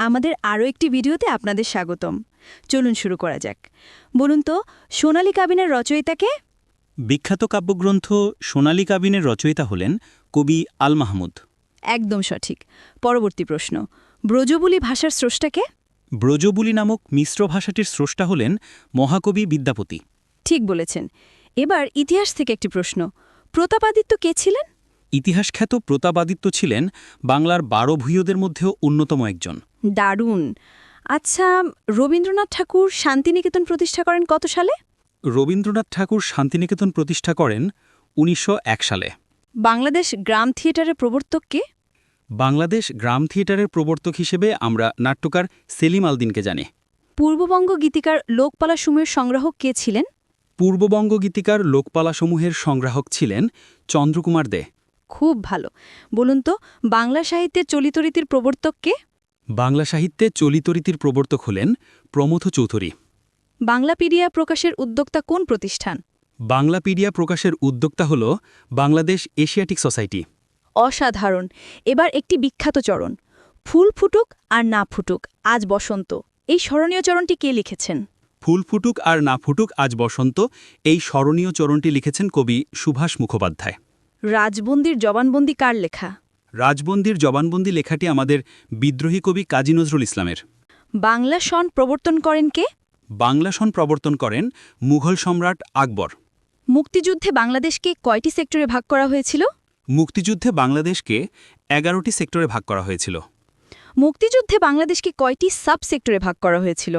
আমাদের আরও একটি ভিডিওতে আপনাদের স্বাগতম। চলুন শুরু করা যাক। বলুন তো, সোনালী কাবিনের রচয়িতাকে? বিখ্যাত কাব্যগ্রন্থ সোনালী কাবিনের রচয়িতা হলেন কবি আল মাহমুদ। একদম সঠিক। পরবর্তী প্রশ্ন, ব্রজবুলি ভাষার স্রষ্টাকে? ব্রজবুলি নামক মিশ্র ভাষাটির স্রষ্টা হলেন মহাকবি বিদ্যাপতি। ঠিক বলেছেন। এবার ইতিহাস থেকে একটি প্রশ্ন, প্রতাপাদিত্য কে ছিলেন? ইতিহাসখ্যাত প্রতাপাদিত্য ছিলেন বাংলার 12 ভূঁইয়োদের মধ্যেও অন্যতম একজন। দারুণ। আচ্ছা, রবীন্দ্রনাথ ঠাকুর শান্তিনিকেতন প্রতিষ্ঠা করেন কত সালে? রবীন্দ্রনাথ ঠাকুর শান্তিনিকেতন প্রতিষ্ঠা করেন 1901 সালে। বাংলাদেশ গ্রাম থিয়েটারের প্রবর্তক কে? বাংলাদেশ গ্রাম থিয়েটারের প্রবর্তক হিসেবে আমরা নাট্যকার সেলিম আলদিনকে জানি। পূর্ববঙ্গ গীতিকার লোকপালাসমূহের সংগ্রাহক কে ছিলেন? পূর্ববঙ্গ গীতিকার লোকপালাসমূহের সংগ্রাহক ছিলেন চন্দ্রকুমার দে। খুব ভালো। বলুন তো, বাংলা সাহিত্যের চলিতরীতির প্রবর্তক কে? বাংলা সাহিত্যে চলিতরীতির প্রবর্তক হলেন প্রমথ চৌধুরী। বাংলাপিডিয়া প্রকাশের উদ্যোক্তা কোন প্রতিষ্ঠান? বাংলাপিডিয়া প্রকাশের উদ্যোক্তা হল বাংলাদেশ এশিয়াটিক সোসাইটি। অসাধারণ। এবার একটি বিখ্যাত চরণ, ফুল ফুটুক আর না ফুটুক আজ বসন্ত, এই স্মরণীয় চরণটি কে লিখেছেন? ফুল ফুটুক আর না ফুটুক আজ বসন্ত, এই স্মরণীয় চরণটি লিখেছেন কবি সুভাষ মুখোপাধ্যায়। রাজবন্দির জবানবন্দি কার লেখা? রাজবন্দির জবানবন্দি লেখাটি আমাদের বিদ্রোহী কবি কাজী নজরুল ইসলামের। বাংলা সন প্রবর্তন করেন কে? বাংলা সন প্রবর্তন করেন মুঘল সম্রাট আকবর। মুক্তিযুদ্ধে বাংলাদেশকে কয়টি সেক্টরে ভাগ করা হয়েছিল? মুক্তিযুদ্ধে বাংলাদেশকে 11টি সেক্টরে ভাগ করা হয়েছিল। মুক্তিযুদ্ধে বাংলাদেশকে কয়টি সাব সেক্টরে ভাগ করা হয়েছিল?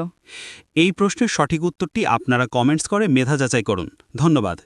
এই প্রশ্নের সঠিক উত্তরটি আপনারা কমেন্টস করে মেধা যাচাই করুন। ধন্যবাদ।